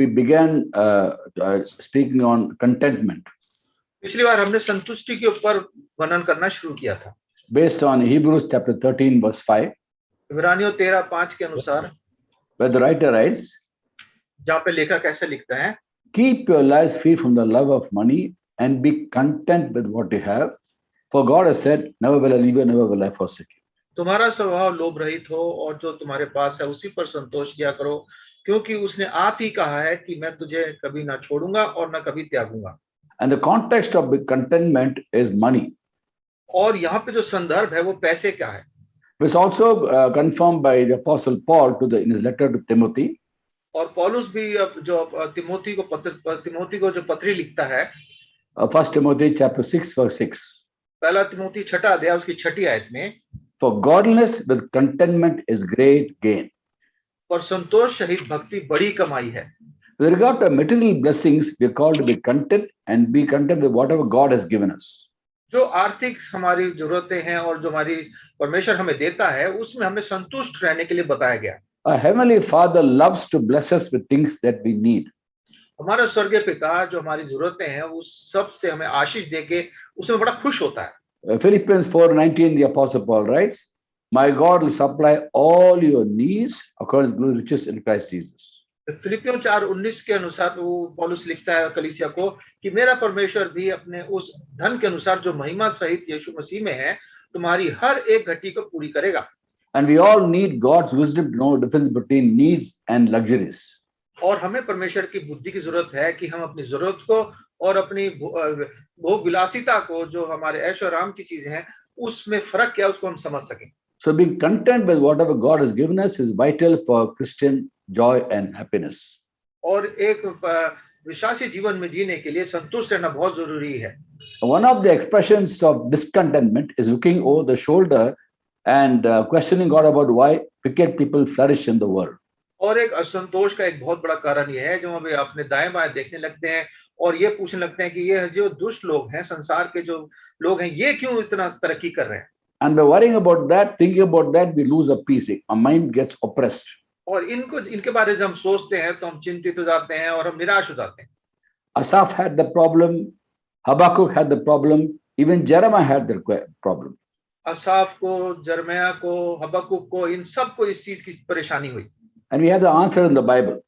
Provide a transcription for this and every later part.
we began speaking on contentment. पिछली बार हमने संतुष्टि के ऊपर वर्णन करना शुरू किया था based on Hebrews chapter 13 verse 5, इब्रानियों 13:5 के अनुसार, where the writer writes, जहाँ पे लेखक ऐसे लिखता है, keep your lives free from the love of money and be content with what you have, for God has said, never will I leave you, never will I forsake you. तुम्हारा स्वभाव लोभ रहित हो और जो तुम्हारे पास है उसी पर संतोष किया करो, क्योंकि उसने आप ही कहा है कि मैं तुझे कभी ना छोड़ूंगा और ना कभी त्यागूंगा. And the context of contentment is money. और यहाँ पे जो संदर्भ है वो पैसे का है. It's also confirmed by the Apostle Paul in his letter to Timothy. और पौलुस भी जो तिमोथी को जो पत्री लिखता है, 1 Timothy chapter 6 verse 6. पहला तिमोथी 6 अध्याय उसकी 6 आयत में, For godliness with contentment is great gain. और संतोष सहित भक्ति बड़ी कमाई है. With regard to material blessings, we are called to be content and be content with whatever God has given us. जो आर्थिक हमारी जरूरतें हैं और जो हमारी परमेश्वर हमें देता है, उसमें हमें संतुष्ट रहने के लिए बताया गया. Our heavenly Father loves to bless us with things that we need. हमारा स्वर्गीय पिता जो हमारी जरूरतें हैं उस सब से हमें आशीष देके उसमें बड़ा खुश होता है. Philippians 4:19, the Apostle Paul writes, "My God will supply all your needs according to His riches in Christ Jesus." फिलिपियों 4:19 के अनुसार वो पौलुस लिखता है कलीसिया को कि मेरा परमेश्वर भी अपने उस धन के अनुसार जो महिमा सहित यीशु मसीह में है तुम्हारी हर एक घटी को पूरी करेगा. And we all need God's wisdom to know the difference between needs and luxuries. और हमें परमेश्वर की बुद्धि की जरूरत है कि हम अपनी जरूरत को और अपनी भोग विलासिता को, जो हमारे ऐश और आराम की चीजें हैं, उसमें फर्क क्या उसको हम समझ सकें. So being content with whatever God has given us is vital for Christian joy and happiness. और एक विश्वासी जीवन में जीने के लिए संतुष्ट रहना बहुत जरूरी है. One of the expressions of discontentment is looking over the shoulder and questioning God about why wicked people flourish in the world. और एक असंतोष का एक बहुत बड़ा कारण यह है जो हम अपने दाएं बाएं देखने लगते हैं और ये पूछने लगते हैं कि ये जो दुष्ट लोग हैं, संसार के जो लोग हैं, ये क्यों इतना तरक्की कर रहे हैं. And by worrying about that, thinking about that, we lose our peace. Our mind gets oppressed. और इनके बारे में जब हम सोचते हैं तो हम चिंतित हो जाते हैं और हम निराश हो जाते हैं. Asaph had the problem, Habakkuk had the problem, even Jeremiah had the problem. Asaf को, जरमया को, हबक्कुक को, इन सब को इस चीज की परेशानी हुई. And we have the answer in the Bible.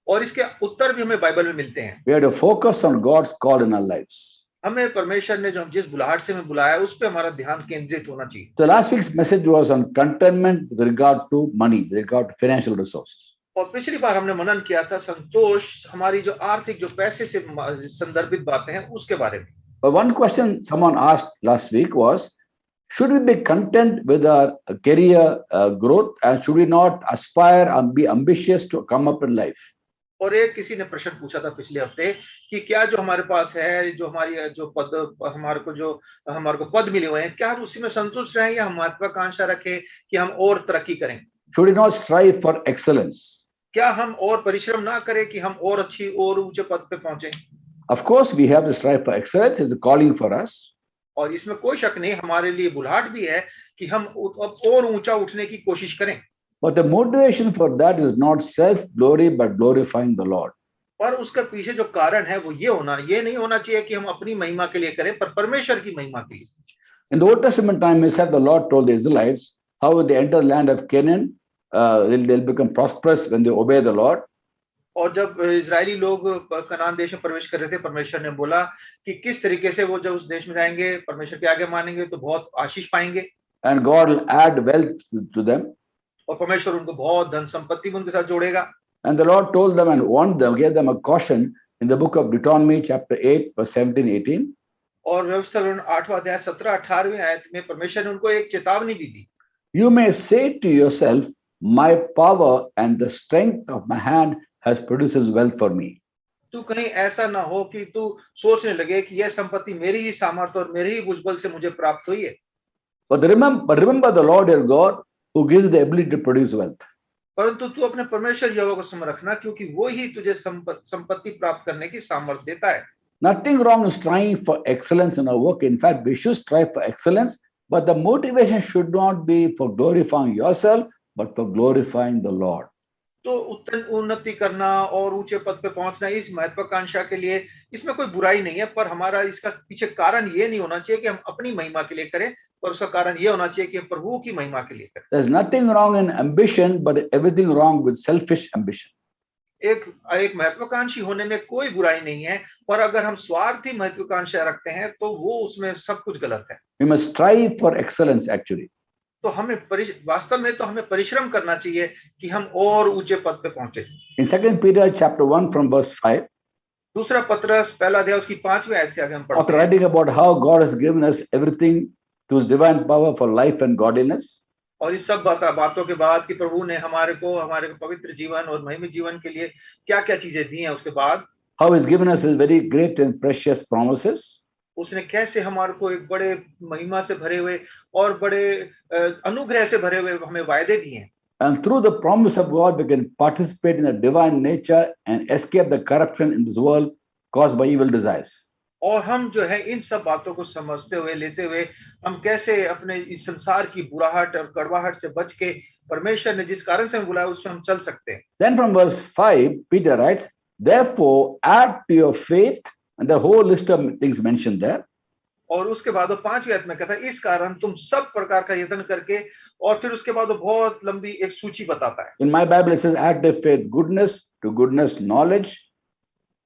और इसके उत्तर भी हमें बाइबल में मिलते हैं. We have to focus on God's call in our lives. हमें परमेश्वर ने जो हम जिस बुलाहट से हमें बुलाया उस पे हमारा ध्यान केंद्रित होना चाहिए. So last week's message was on contentment with regard to money, with regard to financial resources. और पिछली बार हमने मनन किया था संतोष हमारी जो आर्थिक जो पैसे से संदर्भित बातें हैं उसके बारे में. But one question someone asked last week was, should we be content with our career growth and should we not aspire and be ambitious to come up in life? और एक किसी ने प्रश्न पूछा था पिछले हफ्ते कि क्या जो हमारे पास है, जो हमारी जो पद हमारे को पद मिले हुए हैं, क्या हम उसी में संतुष्ट रहें या हम महत्वाकांक्षा रखें कि हम और तरक्की करें. Should we not strive for excellence? क्या हम और परिश्रम ना करें कि हम और अच्छी और ऊंचे पद पे पहुंचे. Of course we have to strive for excellence. It's a calling for us. और इसमें कोई शक नहीं, हमारे लिए बुलाहट भी है कि हम और ऊंचा उठने की कोशिश करें. But the motivation for that is not self-glory but glorifying the Lord. पर उसका पीछे जो कारण है वो ये नहीं होना चाहिए कि हम अपनी महिमा के लिए करें, पर परमेश्वर की महिमा के लिए. In the Old Testament time, the Lord told the Israelites how when they enter the land of Canaan, they'll become prosperous when they obey the Lord. और जब इजरायली लोग कनान देश में प्रवेश कर रहे थे, परमेश्वर ने बोला कि किस तरीके से वो जब उस देश में जाएंगे, परमेश्वर के आगे मानेंगे तो बहुत आशीष पाएंगे. And God will add wealth to them. और परमेश्वर उनको बहुत धन संपत्ति उनके साथ जोड़ेगा. And the Lord told them and warned them, gave them a caution in the book of Deuteronomy chapter 8 verse 17-18. और व्यवस्था 8वां अध्याय 17-18वें आयत में परमेश्वर ने उनको एक चेतावनी भी दी. You may say to yourself, my power and the strength of my hand has produces wealth for me. तू कहीं ऐसा ना हो कि तू सोचने लगे कि यह संपत्ति मेरी ही सामर्थ्य और मेरे ही भुजबल से मुझे प्राप्त हुई है. But remember the Lord your God who gives the ability to produce wealth. परंतु तू अपने परमेश्वर यहोवा को स्मरण रखना क्योंकि वो ही तुझे संपत्ति प्राप्त करने की सामर्थ्य देता है. Nothing wrong in striving for excellence in our work. In fact, we should strive for excellence, but the motivation should not be for glorifying yourself, but for glorifying the Lord. तो उन्नति करना और ऊंचे पद पे पहुंचना इस महत्वाकांक्षा के लिए इसमें कोई बुराई नहीं है, पर हमारा इसका पीछे कारण ये नहीं होना चाहिए कि हम अपनी महिमा के लिए करें, पर उसका कारण ये होना चाहिए कि हम प्रभु की महिमा के लिए करें. There's nothing wrong in ambition, but everything wrong with selfish ambition. एक महत्वाकांक्षी होने में कोई बुराई नहीं है, पर अगर हम स्वार्थी महत्वाकांक्षा रखते हैं तो वो उसमें सब कुछ गलत है. We must strive for excellence actually. तो हमें वास्तव में तो हमें परिश्रम करना चाहिए कि हम और ऊंचे पद पे पहुंचे. In 2 Peter chapter 1 from verse 5, दूसरा पत्रस पहला अध्याय उसकी 5वीं आयत से आगे हम पढ़ते after हैं. writing about how God has given us everything to his divine power for life and godliness, और इस सब बातों के बाद कि प्रभु ने हमारे को पवित्र जीवन और महिमा जीवन के लिए क्या क्या चीजें दी हैं, उसके बाद how he's given us his very great and precious promises, उसने कैसे हमारे को एक बड़े महिमा से भरे हुए और बड़े अनुग्रह से भरे हुए हमें वायदे दिए हैं. and through the promise of God we can participate in the divine nature and escape the corruption in this world caused by evil desires. और हम जो है इन सब बातों को समझते हुए लेते हुए हम कैसे अपने इस संसार की बुराहट और कड़वाहट से बच के परमेश्वर ने जिस कारण से हमें बुलाया उसमें हम चल सकते हैं. Then from verse 5 Peter writes, therefore add to your faith, and the whole list of things mentioned there. और उसके बाद वो 5वीं आयत में कहता है इस कारण तुम सब प्रकार का यत्न करके, और फिर उसके बाद वो बहुत लंबी एक सूची बताता है. In my Bible it says add to faith goodness, to goodness knowledge,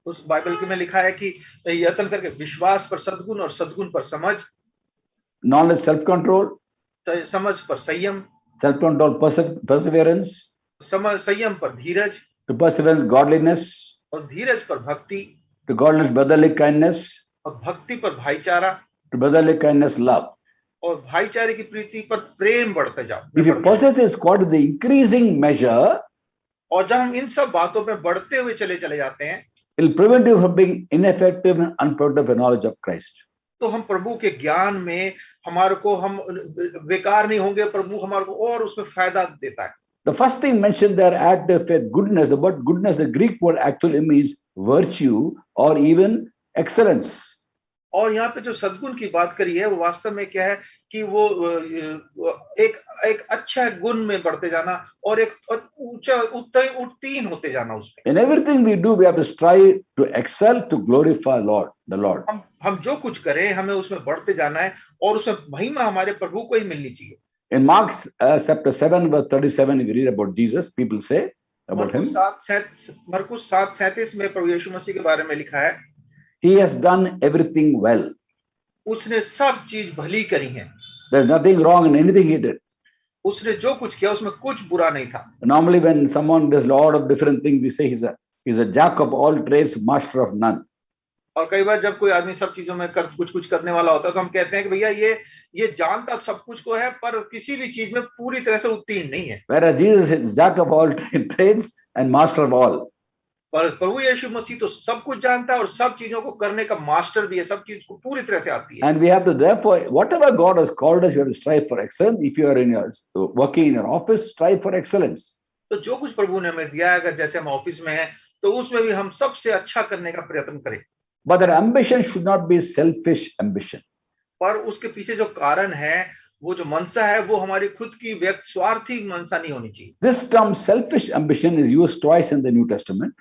उस बाइबल के में लिखा है कि यत्न करके विश्वास पर सद्गुण और सद्गुण पर समझ, knowledge self control, समझ पर संयम, self control perseverance, संयम पर धीरज, to perseverance godliness, और धीरज पर भक्ति, to godliness brotherly kindness, और भक्ति पर भाईचारा, to brotherly kindness love. और भाईचारे की प्रीति पर प्रेम बढ़ते जाओ. If you possess this quality with the increasing measure, और जब हम इन सब बातों में बढ़ते हुए चले जाते हैं, it will prevent you from being ineffective and unproductive in knowledge of Christ. तो हम प्रभु के ज्ञान में हमारे को हम बेकार नहीं होंगे, प्रभु हमारे को और उसमें फायदा देता है. The first thing mentioned there, add to faith goodness. The word goodness, the Greek word actually means virtue or even excellence. और यहाँ पे जो सद्गुण की बात करी है वो वास्तव में क्या है कि वो एक अच्छा गुण में बढ़ते जाना और एक ऊंचा उत्तीर्ण होते जाना उसमें. In everything we do, we have to strive to excel, to glorify the Lord. हम जो कुछ करें हमें उसमें बढ़ते जाना है और उसमें महिमा हमारे प्रभु को ही मिलनी चाहिए. In Mark chapter 7 verse 37, we read about Jesus. People say about him, मरकुस 7:37 में प्रभु यीशु मसीह के बारे में लिखा है, he has done everything well. उसने सब चीज भली करी है. There's nothing wrong in anything he did. उसने जो कुछ किया उसमें कुछ बुरा नहीं था. Normally when someone does a lot of different things, we say he's a jack of all trades, master of none. और कई बार जब कोई आदमी सब चीजों में कुछ करने वाला होता है तो हम कहते हैं कि भैया ये जानता सब कुछ को है पर किसी भी चीज में पूरी तरह से उत्तीर्ण नहीं है. Whereas Jesus is jack of all trades and master of all. पर प्रभु यीशु मसीह तो सब कुछ जानता है और सब चीजों को करने का मास्टर भी है, सब चीज को पूरी तरह से आती है. And we have to therefore, whatever God has called us, we have to strive for excellence. If you are working in your office, strive for excellence. तो जो कुछ प्रभु ने हमें दिया है, अगर जैसे हम ऑफिस में हैं तो उसमें भी हम सबसे अच्छा करने का प्रयत्न करें. But that ambition should not be selfish ambition. पर उसके पीछे जो कारण है, वो जो मनसा है, वो हमारी खुद की व्यक्त स्वार्थी मनसा नहीं होनी चाहिए. This term selfish ambition is used twice in the New Testament.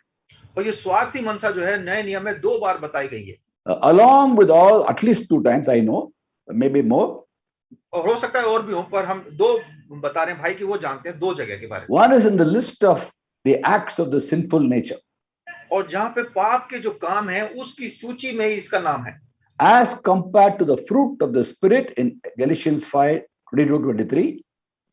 और ये स्वार्थी मनसा जो है नए नियम में 2 बार बताई गई है. Along with all, at least 2 times, I know, maybe more. और हो सकता है और भी हो, पर हम 2 बता रहे हैं भाई कि वो जानते हैं 2 जगह के बारे में. One is in the list of the acts of the sinful nature. और जहाँ पे पाप के जो काम है उसकी सूची में इसका नाम है. As compared to the fruit of the Spirit in Galatians 5:22-23.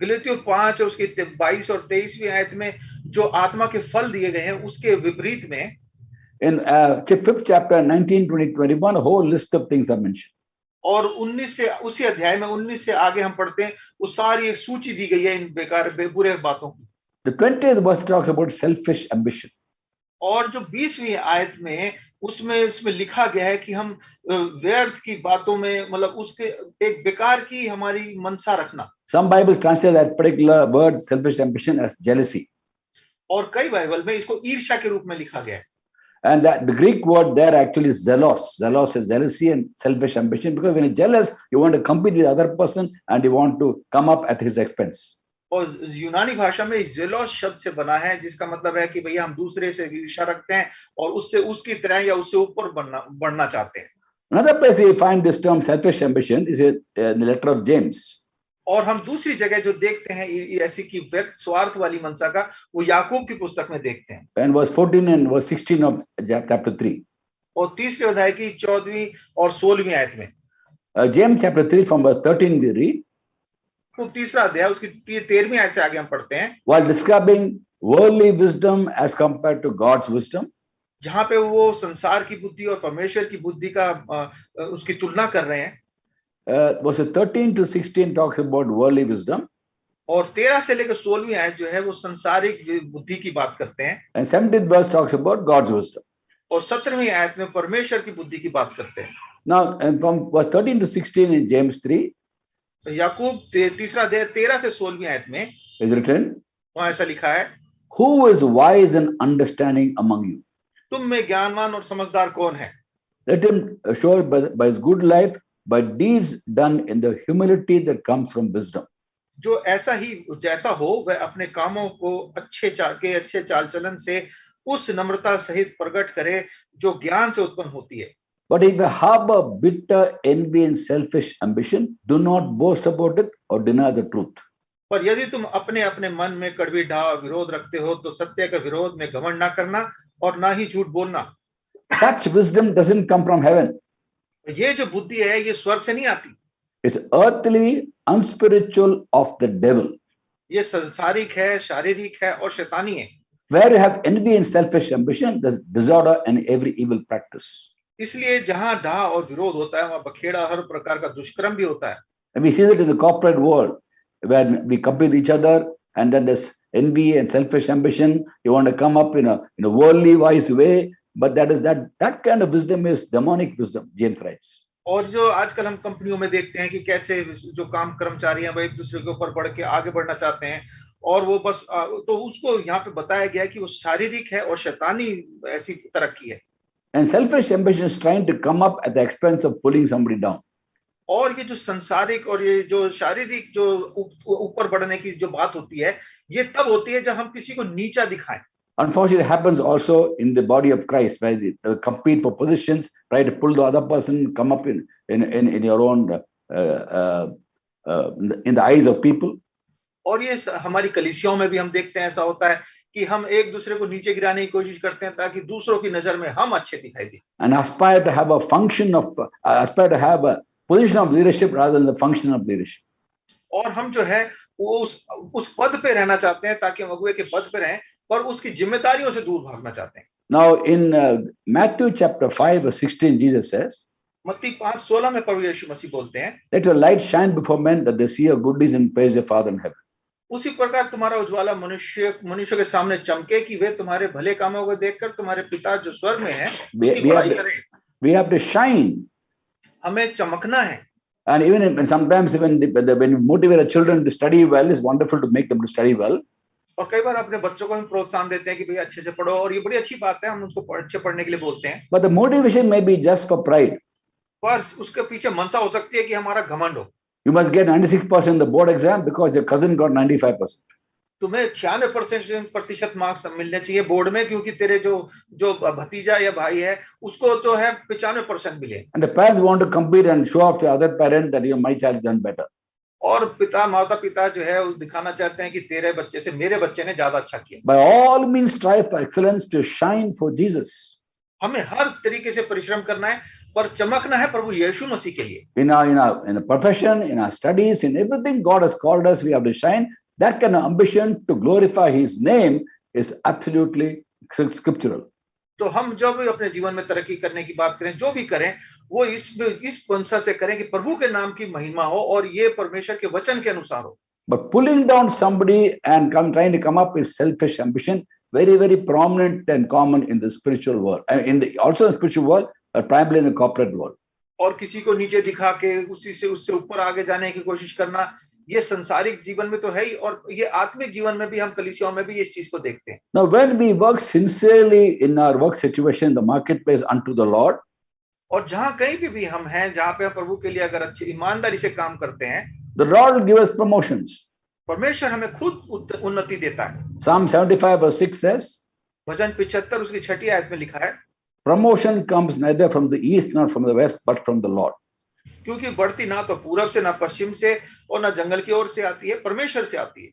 गलातियों 5 और उसकी 22 और 23वीं आयत में जो आत्मा के फल दिए गए हैं उसके विपरीत में in 5th chapter 19, 20, 21, a whole list of things are mentioned. और 19 से उसी अध्याय में 19 से आगे हम पढ़ते हैं वो सारी एक सूची दी गई है इन बेकार बुरे बातों की. The 20th verse talks about selfish ambition. और जो 20वीं आयत में उसमें लिखा गया है कि हम व्यर्थ की बातों में मतलब उसके एक बेकार की हमारी मनसा रखना. Some Bibles translate that particular word selfish ambition as jealousy. और कई बाइबल में इसको ईर्ष्या के रूप में लिखा गया है. And that the Greek word there actually is zelos. Zelos is jealousy and selfish ambition, because when you're jealous, you want to compete with the other person and you want to come up at his expense. और यूनानी भाषा में jealous शब्द से बना है, जिसका मतलब है कि भैया हम दूसरे से ईर्ष्या रखते हैं और उससे उसकी तरह या उससे ऊपर बढ़ना चाहते हैं। Another place we find this term selfish ambition is in the letter of James. और हम दूसरी जगह जो देखते हैं ऐसी की व्यक्त स्वार्थ वाली मनसा का, वो याकूब की पुस्तक में देखते हैं। And verse 14 and verse 16 of chapter 3. और तीसरे अध्याय की 14वीं और 16वीं आयत में James chapter 3 from verse 13 we read. तो तीसरा अध्याय उसकी 13वीं आयत से आगे हम पढ़ते हैं, While describing worldly wisdom as compared to God's wisdom, जहां पे वो संसार की बुद्धि और परमेश्वर की बुद्धि का उसकी तुलना कर रहे हैं। verses 13 to 16 talks about worldly wisdom. और 13 से लेकर 16वीं आयत जो है वो संसारिक बुद्धि की बात करते हैं। And 17th verse talks about God's wisdom. और 17वीं आयत में परमेश्वर की बुद्धि की बात करते हैं। Now, and from verse 13 to 16 in James 3 याकूब तीसरा अध्याय 13 से 16वीं आयत में is written, वहां ऐसा लिखा है, who is wise and understanding among you? तुम में ज्ञानवान और समझदार कौन है? Let him show by his good life, by deeds done in the humility that comes from wisdom. जो ऐसा ही जैसा हो वह अपने कामों को अच्छे चाल चलन से उस नम्रता सहित प्रकट करे जो ज्ञान से उत्पन्न होती है। But if you harbor bitter envy and selfish ambition, do not boast about it or deny the truth. पर यदि तुम अपने अपने मन में कड़वी ढाह विरोध रखते हो तो सत्य के विरोध में घमंड ना करना और ना ही झूठ बोलना। Such wisdom doesn't come from heaven. ये जो बुद्धि है ये स्वर्ग से नहीं आती, It's earthly, unspiritual of the devil. ये संसारिक है, शारीरिक है और शैतानी है। Where you have envy and selfish ambition, there's disorder and every evil practice. इसलिए जहां ढाह और विरोध होता है वहां बखेड़ा हर प्रकार का दुष्कर्म भी होता है। And we see that in the corporate world, where we compete with each other, and then there's envy and selfish ambition. You want to come up in a worldly wise way, but that kind of wisdom is demonic wisdom, James writes. और जो आजकल हम कंपनियों में देखते हैं कि कैसे जो काम कर्मचारी हैं वो एक दूसरे के ऊपर बढ़ के आगे बढ़ना चाहते हैं, और वो बस तो उसको यहाँ पे बताया गया है कि वो शारीरिक है और शैतानी ऐसी तरक्की है। And selfish ambition is trying to come up at the expense of pulling somebody down. और ये जो संसारिक और ये जो शारीरिक जो ऊपर बढ़ने की जो बात होती है, ये तब होती है जब हम किसी को नीचा दिखाएं। Unfortunately, it happens also in the body of Christ, where they compete for positions, try to pull the other person, come up in your own, in the eyes of people. और ये हमारी कलीसियाओं में भी हम देखते हैं ऐसा होता है कि हम एक दूसरे को नीचे गिराने की कोशिश करते हैं ताकि दूसरों की नजर में हम अच्छे दिखाई दें। And aspire to have a position of leadership rather than the function of leadership. और हम जो है वो उस पद पे रहना चाहते हैं ताकि हम अगुवे के पद पे रहें, पर उसकी जिम्मेदारियों से दूर भागना चाहते हैं। Now in Matthew chapter 5 verse 16, Jesus says, मत्ती 5:16 में प्रभु यीशु मसीह बोलते हैं, let your light shine before men that they see your good deeds and praise your Father in heaven. उसी प्रकार तुम्हारा उज्ज्वला मनुष्य के सामने चमके कि वे तुम्हारे भले कामों को देखकर तुम्हारे पिता जो स्वर्ग में है उसकी बड़ाई करें। We have to shine. हमें चमकना है। And even sometimes when you motivate a children to study well, it's wonderful to make them to study well. और कई बार अपने बच्चों को हम प्रोत्साहन देते हैं कि भैया अच्छे से पढ़ो, और ये बड़ी अच्छी बात है, हम उसको अच्छे पढ़ने के लिए बोलते हैं। But the motivation may be just for pride. पर उसके पीछे मनसा हो सकती है कि हमारा घमंड हो। You must get 96% in the board exam because your cousin got 95%. तुम्हें 96% मार्क्स मिलने चाहिए बोर्ड में, क्योंकि तेरे जो भतीजा या भाई है उसको तो है 95% मिले। And the parents want to compete and show off to the other parent that my child has done better. और माता पिता जो है दिखाना चाहते हैं कि तेरे बच्चे से मेरे बच्चे ने ज्यादा अच्छा किया। By all means strive for excellence to shine for Jesus. हमें हर तरीके से परिश्रम करना है, पर चमकना है प्रभु यीशु मसीह के लिए। In our profession, in our studies, in everything God has called us, we have to shine. That kind of ambition to glorify His name is absolutely scriptural. तो हम जब भी अपने जीवन में तरक्की करने की बात करें, जो भी करें, वो इस पंसा से करें कि प्रभु के नाम की महिमा हो और ये परमेश्वर के वचन के अनुसार हो। But pulling down somebody and trying to come up with selfish ambition, very, very prominent and common in the spiritual world, also in the spiritual world, but primarily in the corporate world. और किसी को नीचे दिखा के उससे ऊपर आगे जाने की कोशिश करना, ये संसारिक जीवन में तो है ही, और ये आत्मिक जीवन में भी हम कलीसियाओं में भी इस चीज को देखते हैं। Now, when we work sincerely in our work situation in the marketplace unto the Lord, और जहां कहीं भी हम हैं, जहां पे हम प्रभु के लिए अगर अच्छी ईमानदारी से काम करते हैं, the Lord will give us promotions. परमेश्वर हमें खुद उन्नति देता है। Psalm 75 verse 6 says, भजन 75 उसकी 6ठी आयत में लिखा है, promotion comes neither from the east nor from the west, but from the Lord. क्योंकि बढ़ती ना तो पूरब से ना पश्चिम से और ना जंगल की ओर से आती है, परमेश्वर से आती है।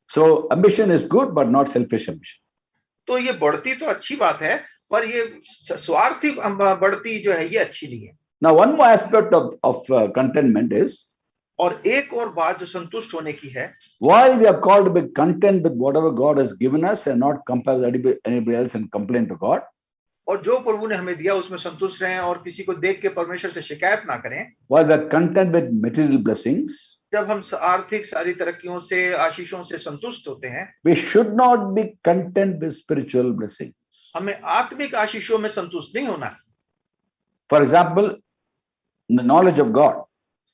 So ambition is good, but not selfish ambition. तो ये बढ़ती तो अच्छी बात है, पर ये स्वार्थी बढ़ती जो है ये अच्छी नहीं है। Now, one more aspect of contentment is, और एक और बात जो संतुष्ट होने की है, while we are called to be content with whatever God has given us and not compare with anybody else and complain to God, और जो प्रभु ने हमें दिया उसमें संतुष्ट रहें और किसी को देख के परमेश्वर से शिकायत ना करें। while we are content with material blessings, जब हम आर्थिक सारी तरक्कियों से, आशीषों से संतुष्ट होते हैं, we should not be content with spiritual blessings. हमें आत्मिक आशीषों में संतुष्ट नहीं होना है। For example, the knowledge of God,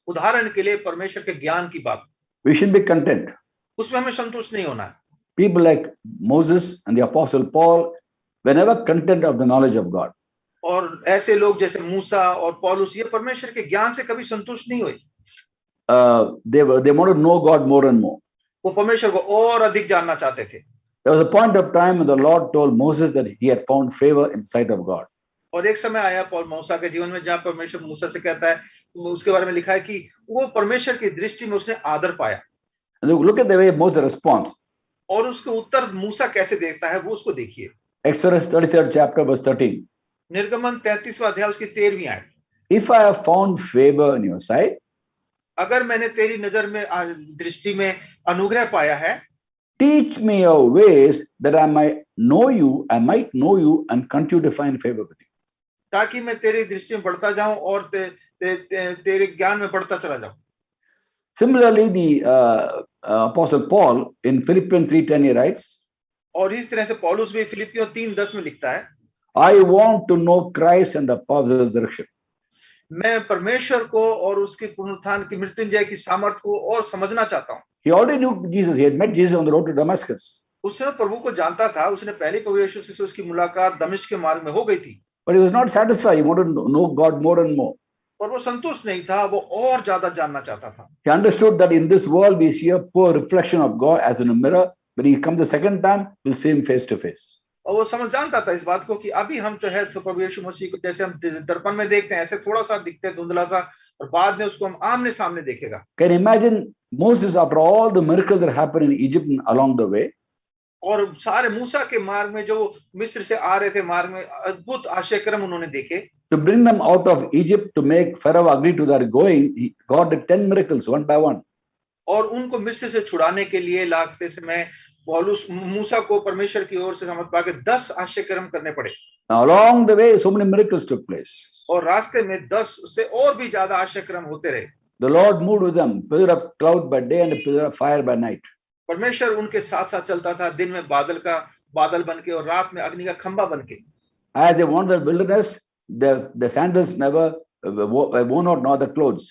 उदाहरण के लिए परमेश्वर के ज्ञान की बात, we should be content. उसमें हमें संतुष्ट नहीं होना है। People like Moses and the Apostle Paul were never content of the knowledge of God. और ऐसे लोग जैसे मूसा और पौलुस ये परमेश्वर के ज्ञान से कभी संतुष्ट नहीं हुए। They wanted to know God more and more. वो परमेश्वर को और अधिक जानना चाहते थे। There was a point of time when the Lord told Moses that he had found favor in the sight of God. और एक समय आया पौल मूसा के जीवन में जहाँ परमेश्वर मूसा से कहता है, उसके बारे में लिखा है कि वो परमेश्वर की दृष्टि में उसने आदर पाया। And look at the way Moses responds. और उसके उत्तर मूसा कैसे देता है वो उसको देखिए। Exodus 33rd chapter verse 13. निर्गमन 33वां अध्याय उसकी 13वीं आयत। If I have found favor in your sight, अगर मैंने तेरी नजर में दृष्टि में अनुग्रह पाया है, teach me your ways that I might know you and continue to find favor with you. ताकि मैं तेरी दृष्टि में बढ़ता जाऊं और तेरे ज्ञान में बढ़ता चला जाऊं। Similarly, the Apostle Paul in Philippians 3:10 he writes, और इस तरह से पौलुस भी फिलिपियों 3:10 में लिखता है, I want to know Christ and the power of his resurrection. मैं परमेश्वर को और उसके पुनरुत्थान की मृत्युंजय की सामर्थ को और समझना चाहता हूं। He already knew Jesus. He had met Jesus on the road to Damascus. उसने प्रभु को जानता था, उसने पहले प्रभु यीशु से उसकी मुलाकात दमिश्क के मार्ग में हो गई थी। But he was not satisfied. He wanted to know God more and more. और वो संतुष्ट नहीं था, वो और ज्यादा जानना चाहता था। He understood that in this world we see a poor reflection of God as in a mirror. When he comes the second time, we'll see him face to face. और वो समझ जानता था इस बात को कि अभी हम जो है तो प्रभु यीशु मसीह को जैसे हम दर्पण में देखते हैं ऐसे थोड़ा सा दिखते हैं, धुंधला सा, और बाद में उसको हम आमने सामने देखेगा। Can you imagine Moses, after all the miracles that happened in Egypt along the way, और सारे मूसा के मार्ग में जो मिस्र से आ रहे थे मार्ग में अद्भुत आश्चर्यक्रम उन्होंने देखे, to bring them out of Egypt, to make Pharaoh agree to their going, God did 10 miracles one by one. और उनको मिस्र से छुड़ाने के लिए लाते समय पौलुस मूसा को परमेश्वर की ओर से समझ पाके 10 आश्चर्यक्रम करने पड़े। Now along the way, so many miracles took place. और रास्ते में 10 से और भी ज्यादा आश्चर्यक्रम होते रहे। The Lord moved with them, pillar of cloud by day and a pillar of fire by night. परमेश्वर उनके साथ साथ चलता था, दिन में बादल बन के और रात में अग्नि का खंभा बन के। As they wandered the wilderness, the sandals never worn out, nor the clothes.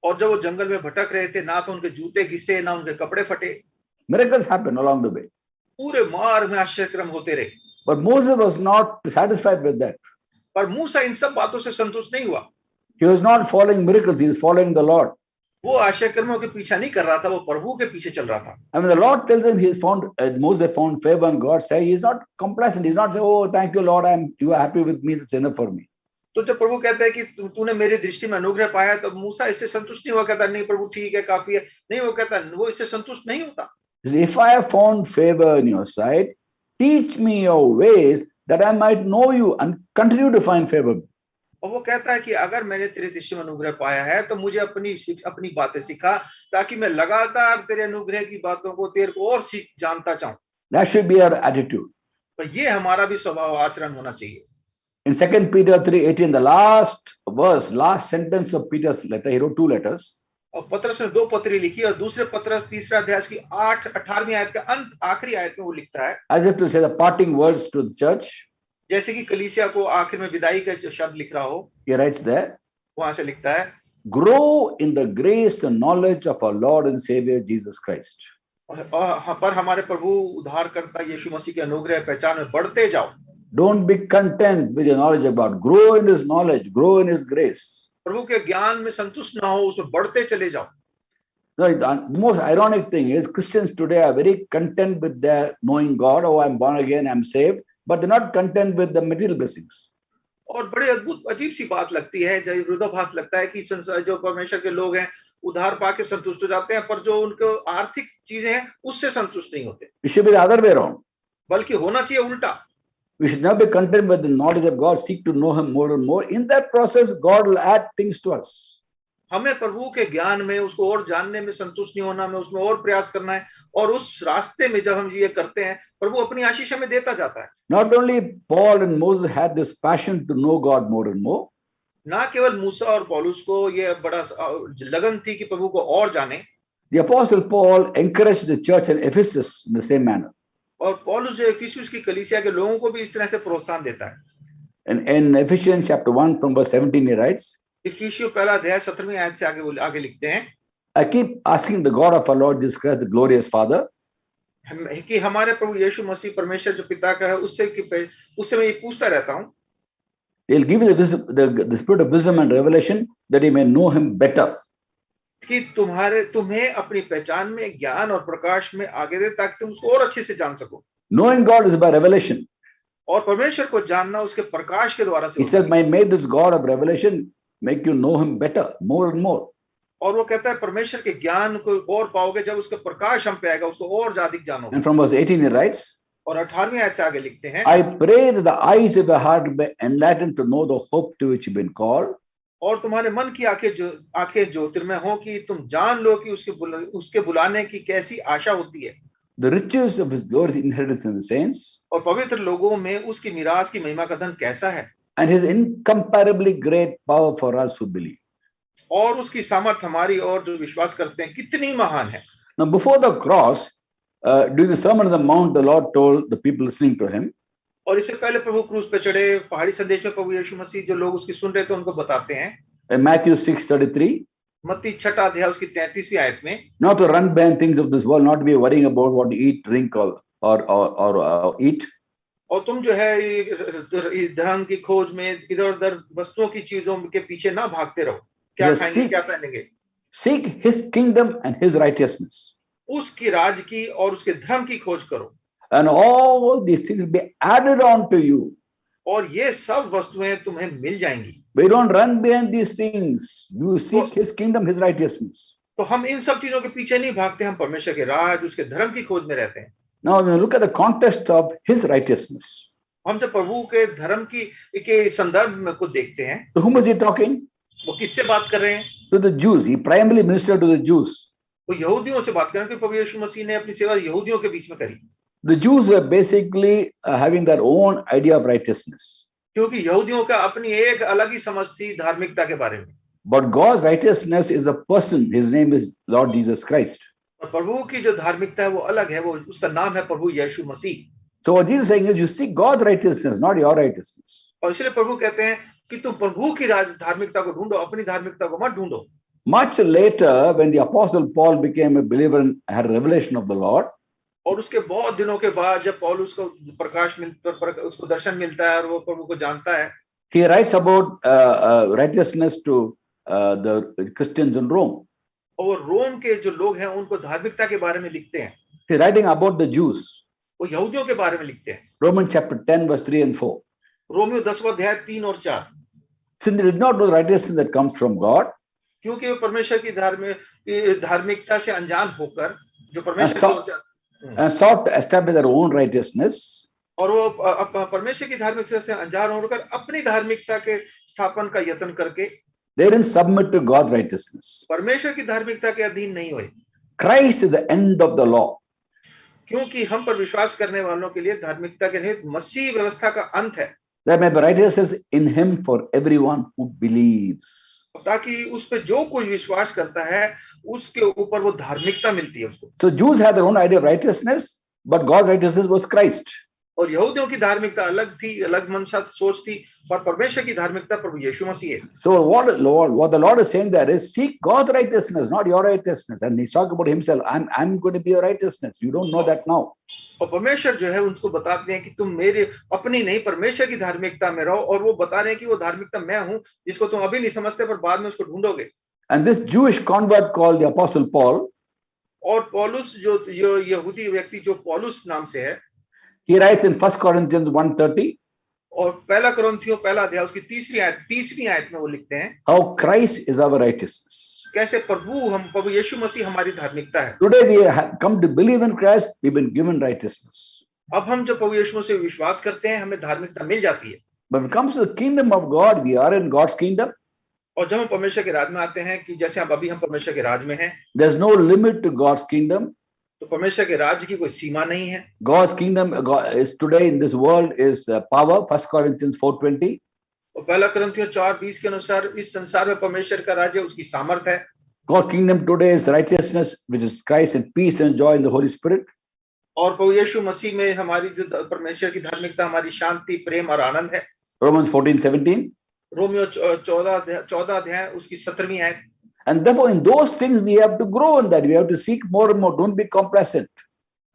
और जब वो जंगल में भटक रहे थे, ना तो उनके जूते घिसे, ना उनके कपड़े फटे। Miracles happened along the way. पूरे मार्ग में आश्चर्यक्रम होते रहे। But Moses was not satisfied with that. पर मूसा इन सब बातों से संतुष्ट नहीं हुआ। He was not following miracles, he was following the Lord. वो आश्चर्यक्रमों के पीछे नहीं कर रहा था, वो प्रभु के पीछे चल रहा था। I mean, the Lord tells him Moses found favor and God say he is not complacent. He's not saying, oh, thank you, Lord, you are happy with me, that's enough for me. तो जब प्रभु कहता है कि तूने मेरी दृष्टि में अनुग्रह पाया, तो मूसा इससे संतुष्ट नहीं हुआ, कहता नहीं प्रभु ठीक है, काफी है। नहीं, वो कहता वो इससे संतुष्ट नहीं होता। If I have found favor in your sight, teach me your ways that I might know you and continue to find favor. और वो कहता है कि अगर मैंने तेरे दृष्टि में अनुग्रह पाया है तो मुझे अपनी बातें सिखा, ताकि मैं लगातार तेरे अनुग्रह की बातों को तेरे को और जानता चाहूं। That should be our attitude. तो ये हमारा भी स्वभाव आचरण होना चाहिए। In 2 Peter 3:18, the last sentence of Peter's letter, he wrote 2 letters. और पत्रस ने 2 पत्री लिखी, और दूसरे पत्रस 3रा अध्याय की 18वीं आयत का अंत आखिरी आयत में वो लिखता है, as if to say the parting words to the church. जैसे कि कलीसिया को आखिर में विदाई का शब्द लिख रहा हो। He writes there, वहां से लिखता है, grow in the grace and knowledge of our Lord and Savior Jesus Christ. पर हमारे प्रभु उद्धारकर्ता यीशु मसीह के अनुग्रह पहचान में बढ़ते जाओ। Don't be content with your knowledge of God. Grow in his knowledge, grow in his grace. प्रभु के ज्ञान में संतुष्ट ना हो, उसमें बढ़ते चले जाओ। No, the most ironic thing is Christians today are very content with their knowing God. Oh, I'm born again, I'm saved, but they're not content with the material blessings. और बड़े अद्भुत अजीब सी बात लगती है, जो विरोधाभास लगता है कि जो परमेश्वर के लोग हैं उद्धार पाके संतुष्ट हो जाते हैं, पर जो उनको आर्थिक चीजें हैं उससे संतुष्ट नहीं होते, It should be the other way around. बल्कि होना चाहिए उल्टा। We should not be content with the knowledge of God, seek to know Him more and more. In that process, God will add things to us. हमें प्रभु के ज्ञान में, उसको और जानने में संतुष्ट नहीं होना, हमें उसमें और प्रयास करना है, और उस रास्ते में जब हम ये करते हैं, प्रभु अपनी आशीष हमें देता जाता है। Not only Paul and Moses had this passion to know God more and more, ना केवल मूसा और पौलुस को ये बड़ा लगन थी कि प्रभु को और जाने, the Apostle Paul encouraged the church in Ephesus in the same manner. और पौलुस जो इफिसुस की कलीसिया के लोगों को भी इस तरह से प्रोत्साहन देता है। And in Ephesians chapter 1 from verse 17, he writes, इफिसियों पहला अध्याय 17वीं आयत से आगे लिखते हैं, I keep asking the God of our Lord Jesus Christ, the glorious Father, कि हमारे प्रभु यीशु मसीह परमेश्वर जो पिता का है उससे मैं ये पूछता रहता हूँ, He'll give you the spirit of wisdom and revelation that you may know Him better. कि तुम्हें अपनी पहचान में, ज्ञान और प्रकाश में आगे दे, ताकि तुम उसको और अच्छे से जान सको। Knowing God is by revelation. और परमेश्वर को जानना उसके प्रकाश के द्वारा से। He said, may this God of revelation make you know Him better, more and more. और वो कहता है परमेश्वर के ज्ञान को और पाओगे जब उसका प्रकाश हम पे आएगा, उसको और ज्यादा जानोगे। And from verse 18 he writes, और 18वीं आयत से आगे लिखते हैं, I pray that the eyes of your heart be enlightened to know the hope to which you've been called. और तुम्हारे मन की आंखें ज्योतिर्मय हो कि तुम जान लो कि उसके बुलाने की कैसी आशा होती है। The riches of His glorious inheritance in the saints. और पवित्र लोगों में उसकी मिरास की महिमा का धन कैसा है। And His incomparably great power for us who believe. और उसकी सामर्थ हमारी और जो विश्वास करते हैं कितनी महान है। Now before the cross, during the Sermon on the Mount, the Lord told the people listening to Him, और इससे पहले प्रभु क्रूस पे चढ़े पहाड़ी संदेश में प्रभु यीशु मसीह जो लोग उसकी सुन रहे थे उनको बताते हैं, in Matthew 6:33, मत्ती 6 अध्याय उसकी 33वीं आयत में, not to run behind things of this world, not to be worrying about what to eat, drink, or eat. और तुम जो है धन की खोज में इधर उधर वस्तुओं की चीजों के पीछे ना भागते रहो, क्या खाएंगे क्या पहनेंगे। Seek His kingdom and His righteousness. उसकी राज की और उसके धर्म की खोज करो। And all these things will be added on to you. और ये सब वस्तुएं तुम्हें मिल जाएंगी। We don't run behind these things. You seek His kingdom, His righteousness. तो हम इन सब चीजों के पीछे नहीं भागते, हम परमेश्वर के राज, उसके धर्म की खोज में रहते हैं। Now, when you look at the context of His righteousness, हम जब प्रभु के धर्म के संदर्भ में को देखते हैं, to whom is He talking? वो किससे बात कर रहे हैं? To the Jews. He primarily ministered to the Jews. वो यहूदियों से बात कर रहे हैं, प्रभु यीशु मसीह ने अपनी सेवा यहूदियों के बीच में करी। The Jews were basically having their own idea of righteousness. क्योंकि यहूदियों का अपनी एक अलग ही समझ थी धार्मिकता के बारे में। But God's righteousness is a person. His name is Lord Jesus Christ. और प्रभु की जो धार्मिकता है वो अलग है, वो उसका नाम है प्रभु यीशु मसीह। So what Jesus is saying is, you seek God's righteousness, not your righteousness. और इसलिए प्रभु कहते हैं कि तुम प्रभु की धार्मिकता को ढूंढो, अपनी धार्मिकता को मत ढूंढो। Much later, when the Apostle Paul became a believer and had a revelation of the Lord, और उसके बहुत दिनों के बाद जब पौलुस को उसको दर्शन मिलता है और वो प्रभु को जानता है, he writes about righteousness to the Christians in Rome. और रोम के जो लोग हैं उनको धार्मिकता के बारे में लिखते हैं। He's writing about the Jews. वो यहूदियों के बारे में लिखते हैं। Romans chapter 10 verse 3 and 4. Romeo 10वां अध्याय 3 और 4। Since they did not know the righteousness that comes from God, क्योंकि वो परमेश्वर की धार्मिकता से अनजान होकर जो परमेश्वर and sought to establish their own righteousness, और वो परमेश्वर की धार्मिकता से अनजान होकर अपनी धार्मिकता के स्थापन का यत्न करके they didn't submit to God's righteousness. परमेश्वर की धार्मिकता के अधीन नहीं हुए। Christ is the end of the law. क्योंकि हम पर विश्वास करने वालों के लिए धार्मिकता के निमित्त मसीह व्यवस्था का अंत है। There may be righteousness in Him for everyone who believes. ताकि उस पे जो कोई विश्वास करता है उसके ऊपर वो धार्मिकता मिलती है उसको। So Jews had their own idea of righteousness, but God's righteousness was Christ. और यहूदियों की धार्मिकता अलग थी, अलग मनसा सोच थी, पर परमेश्वर की धार्मिकता प्रभु यीशु मसीह है। So what the Lord is saying there is, seek God's righteousness, not your righteousness. And He's talking about Himself. I'm going to be your righteousness. You don't know that now. और परमेश्वर जो है उनको बताते हैं कि तुम मेरे अपनी नहीं परमेश्वर की धार्मिकता में रहो, और वो बता रहे हैं कि वो धार्मिकता मैं हूँ जिसको तुम अभी नहीं समझते पर बाद में उसको ढूंढोगे। And this Jewish convert called the Apostle Paul, और पौलुस जो यहूदी व्यक्ति जो पौलुस नाम से है, he writes in 1 Corinthians 1:30, और पहला कुरिन्थियों पहला अध्याय उसकी तीसरी आयत में वो लिखते हैं how Christ is our righteousness. कैसे प्रभु यीशु मसीह हमारी धार्मिकता है। Today we have come to believe in Christ, we've been given righteousness. अब हम जब प्रभु यीशु मसीह विश्वास करते हैं हमें धार्मिकता मिल जाती है। But when it comes to the kingdom of God, we are in God's kingdom. और जब हम परमेश्वर के राज में आते हैं कि जैसे हम अभी हम परमेश्वर के राज में हैं, There's no limit to God's kingdom. तो परमेश्वर के राज्य की कोई सीमा नहीं है। God's kingdom is today in this world is power. 1 Corinthians 4:20. और पहला कुरिन्थियों 4:20 के अनुसार इस संसार में परमेश्वर का राज्य उसकी सामर्थ है। God's kingdom today is righteousness, which is Christ, and peace and joy in the Holy Spirit. और प्रभु यीशु मसीह में हमारी जो परमेश्वर की धार्मिकता हमारी शांति प्रेम और आनंद है। Romans 14:17. रोमियो 14 अध्याय उसकी 17वीं आयत। And therefore, in those things we have to grow in that. We have to seek more and more. Don't be complacent.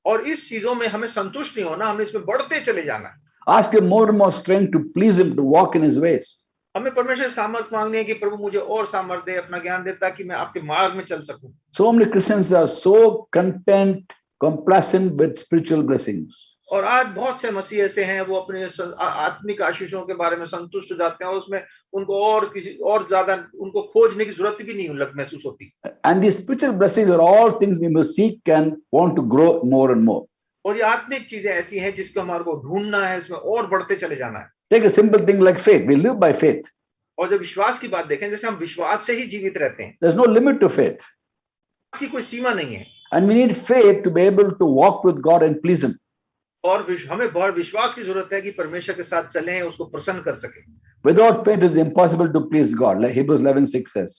और इस चीजों में हमें संतुष्ट नहीं होना, हमें इसमें बढ़ते चले जाना है। Ask him more and more strength to please him, to walk in his ways. हमें परमेश्वर से सामर्थ मांगनी है कि प्रभु मुझे और सामर्थ दे, अपना ज्ञान दे ताकि मैं आपके मार्ग में चल सकूं। So many Christians are so content, complacent with spiritual blessings. और आज बहुत से मसीह ऐसे हैं वो अपने आत्मिक आशीषों के बारे में संतुष्ट हो जाते हैं और उसमें उनको और किसी और ज्यादा उनको खोजने की जरूरत भी नहीं महसूस होती। And these spiritual blessings are all things we must seek and want to grow more and more. और ये आत्मिक चीजें ऐसी हैं जिसको हमारे को ढूंढना है, इसमें और बढ़ते चले जाना है। Take a simple thing like faith. We live by faith. और जब विश्वास की बात देखें, जैसे हम विश्वास से ही जीवित रहते हैं, There's no limit to faith. इसकी कोई सीमा नहीं है। And we need faith to be able to walk with God and please him. और हमें बहुत विश्वास की जरूरत है कि परमेश्वर के साथ चलें, उसको प्रसन्न कर सकें। Without faith, it's impossible to please God, like Hebrews 11:6 says.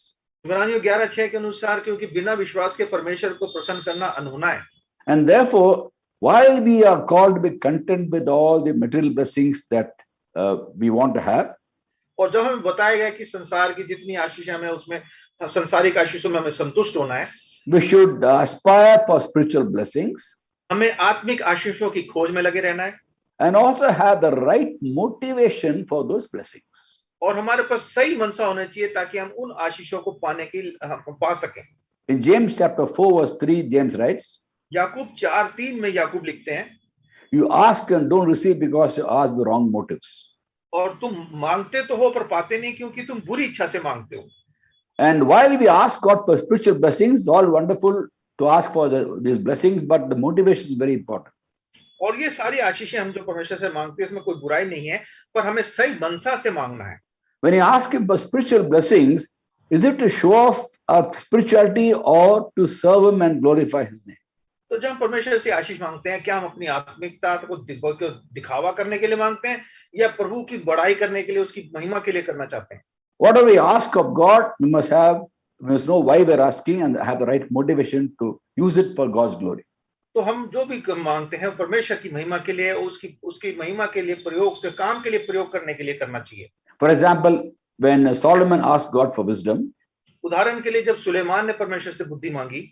इब्रानियों 11:6 के अनुसार क्योंकि बिना विश्वास के परमेश्वर को प्रसन्न करना अनहोना है। And therefore, while we are called to be content with all the material blessings that we want to have, और जब हमें बताया गया कि संसार की जितनी आशीष हमें उसमें संसारिक आशीषों में हमें संतुष्ट होना है, we should aspire for spiritual blessings हमें आत्मिक आशीषों की खोज में लगे रहना है, and also have the right motivation for those blessings. और हमारे पास सही मनसा होना चाहिए ताकि हम उन आशीषों को पा सकें। In James chapter 4:3, James writes, याकूब 4:3 में याकूब लिखते हैं, you ask and don't receive because you ask the wrong motives. और तुम मांगते तो हो पर पाते नहीं क्योंकि तुम बुरी इच्छा से मांगते हो। And while we ask God for spiritual blessings, all wonderful to ask for these blessings, but the motivation is very important. और ये सारी आशीषें हम जो परमेश्वर से मांगते हैं इसमें कोई बुराई नहीं है, पर हमें सही मनसा से मांगना है। When you ask him for spiritual blessings, is it to show off our spirituality or to serve him and glorify his name? तो जब हम परमेश्वर से आशीष मांगते हैं, क्या हम अपनी आत्मिकता को दिखावा करने के लिए मांगते हैं या प्रभु की बड़ाई करने के लिए, उसकी महिमा के लिए करना चाहते हैं? Whatever we ask of God, we must know why we're asking and have the right motivation to use it for God's glory. तो हम जो भी मांगते हैं परमेश्वर की महिमा के लिए, उसकी महिमा के लिए प्रयोग से काम के लिए प्रयोग करने के लिए करना चाहिए। For example, when Solomon asked God for wisdom, उदाहरण के लिए जब सुलेमान ने परमेश्वर से बुद्धि मांगी,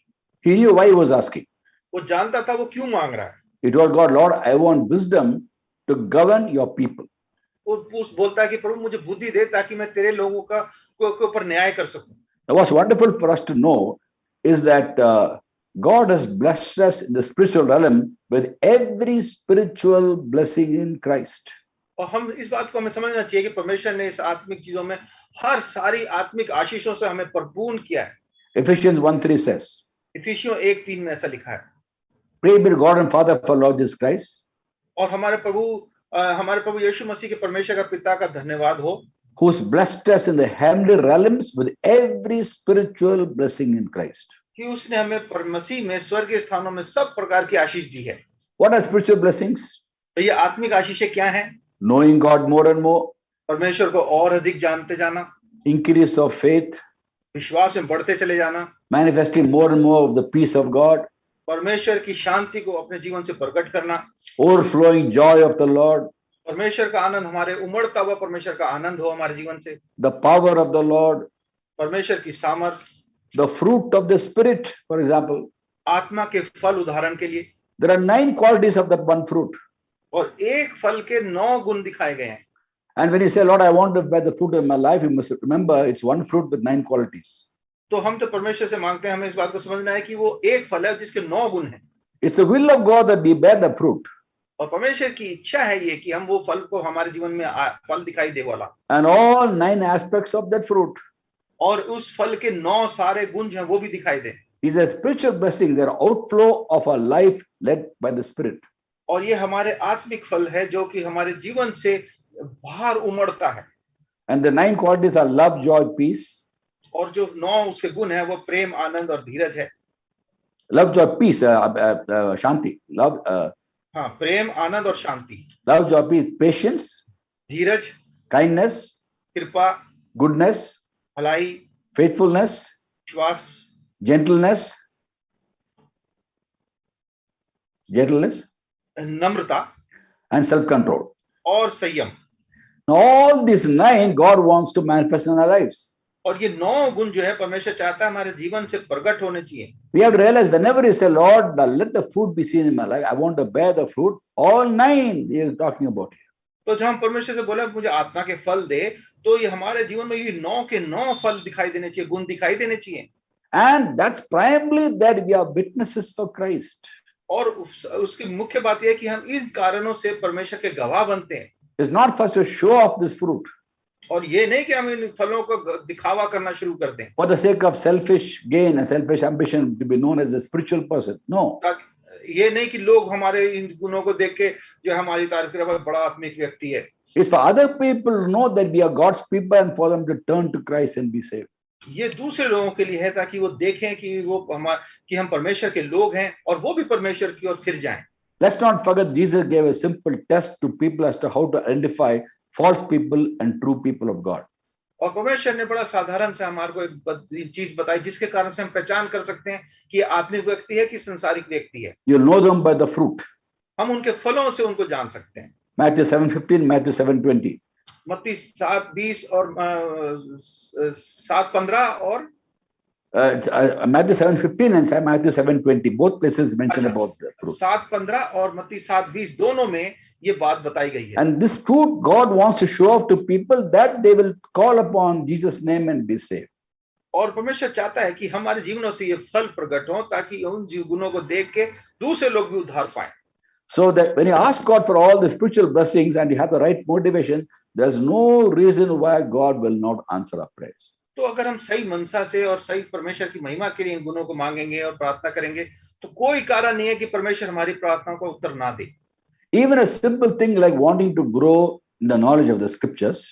he knew why he was asking. वो जानता था वो क्यों मांग रहा है। He told God, Lord, I want wisdom to govern your people. वो बोलता है कि प्रभु मुझे बुद्धि दे ताकि मैं तेरे लोगों के ऊपर न्याय कर सकूं। Now, what's wonderful for us to know is that God has blessed us in the spiritual realm with every spiritual blessing in Christ. और हम इस बात को हमें समझना चाहिए कि परमेश्वर ने इस आत्मिक चीजों में हर सारी आत्मिक आशीषों से हमें परिपूर्ण किया है। Ephesians 1:3 says, इफिसियों 1:3 में ऐसा लिखा है, Praise be to God and Father for Lord Jesus Christ, और हमारे प्रभु यीशु मसीह के परमेश्वर का पिता का धन्यवाद हो, who's blessed us in the heavenly realms with every spiritual blessing in Christ. कि उसने हमें मसीह में स्वर्गीय स्थानों में सब प्रकार की आशीष दी है। What are spiritual blessings? तो ये आत्मिक आशीषें क्या हैं? Knowing God more and more, परमेश्वर को और अधिक जानते जाना, increase of faith, विश्वास में बढ़ते चले जाना, manifesting more and more of the peace of God, परमेश्वर की शांति को अपने जीवन से प्रकट करना, overflowing joy of the Lord, परमेश्वर का आनंद, हमारे उमड़ता हुआ परमेश्वर का आनंद हो हमारे जीवन से, the power of the Lord, परमेश्वर की सामर्थ, the fruit of the Spirit, for example. आत्मा के फल उदाहरण के लिए, There are 9 qualities of that one fruit. और एक फल के 9 गुण दिखाए गए हैं। And when you say, Lord, I want to bear the fruit of my life, you must remember it's one fruit with 9 qualities. तो हम तो परमेश्वर से मांगते हैं, हमें इस बात को समझना है कि वो एक फल है जिसके 9 गुण हैं। It's the will of God that we bear the fruit. और परमेश्वर की इच्छा है ये कि हम वो फल को हमारे जीवन में फल दिखाई दे वाला, And all 9 aspects of that fruit और उस फल के 9 सारे गुण जो हैं वो भी दिखाई दे। is a spiritual blessing, their outflow of a life led by the Spirit. और ये हमारे आत्मिक फल है जो कि हमारे जीवन से बाहर उमड़ता है। And the 9 qualities are love, joy, peace. और जो 9 उसके गुण है वो प्रेम, आनंद और धीरज है। Love, joy, peace, Shanti. Love, हाँ, प्रेम, आनंद और शांति। love, joy, peace, patience, धीरज, kindness, कृपा, goodness, भलाई, faithfulness, विश्वास, gentleness, नम्रता and self-control. और संयम। Now, all these 9 God wants to manifest in our lives. और ये 9 गुण जो है परमेश्वर चाहता है हमारे जीवन से प्रकट होने चाहिए। We have to realize whenever you say, Lord, let the fruit be seen in my life, I want to bear the fruit, all 9 he is talking about here. तो जब हम परमेश्वर से बोले मुझे आत्मा के फल दे, तो ये हमारे जीवन में ये 9 के 9 फल दिखाई देने चाहिए, गुण दिखाई देने चाहिए। And that's primarily that we are witnesses for Christ. और उसकी मुख्य बात यह है कि हम इन कारणों से परमेश्वर के गवाह बनते हैं। It's not first to show off this fruit और ये नहीं कि हम इन फलों को दिखावा करना शुरू कर दें for the sake of selfish gain and selfish ambition to be known as a spiritual person. No. ये नहीं कि लोग हमारे इन गुणों को देख के जो हमारी तारीफ करें, बड़ा आत्मिक व्यक्ति है। It's for other people to know that we are God's people and for them to turn to Christ and be saved. ये दूसरे लोगों के लिए है ताकि वो देखें कि हम परमेश्वर के लोग हैं और वो भी परमेश्वर की ओर फिर जाएं। Let's not forget Jesus gave a simple test to people as to how to identify false people and true people of God. और परमेश्वर ने बड़ा साधारण से हमारे को एक चीज बताई जिसके कारण से हम पहचान कर सकते हैं कि ये आत्मिक व्यक्ति है कि संसारिक व्यक्ति है। You know them by the fruit. हम उनके फलों से उनको जान सकते हैं। Matthew 7:15, Matthew 7:20. मत्ती 7:20 और 7:15 और Matthew 7:15 and Matthew 7:20, both places mention about the fruit. 7:15 और मत्ती 7:20 दोनों में ये बात बताई गई है। And this fruit God wants to show off to people that they will call upon Jesus' name and be saved. और परमेश्वर चाहता है कि हमारे जीवनों से ये फल प्रकट हो ताकि उन गुणों को देख के दूसरे लोग भी उद्धार पाएं। So that when you ask God for all the spiritual blessings and you have the right motivation, there's no reason why God will not answer our prayers. तो अगर हम सही मनसा से और सही परमेश्वर की महिमा के लिए इन गुणों को मांगेंगे और प्रार्थना करेंगे तो कोई कारण नहीं है कि परमेश्वर हमारी प्रार्थना को उत्तर ना दे। Even a simple thing like wanting to grow in the knowledge of the scriptures,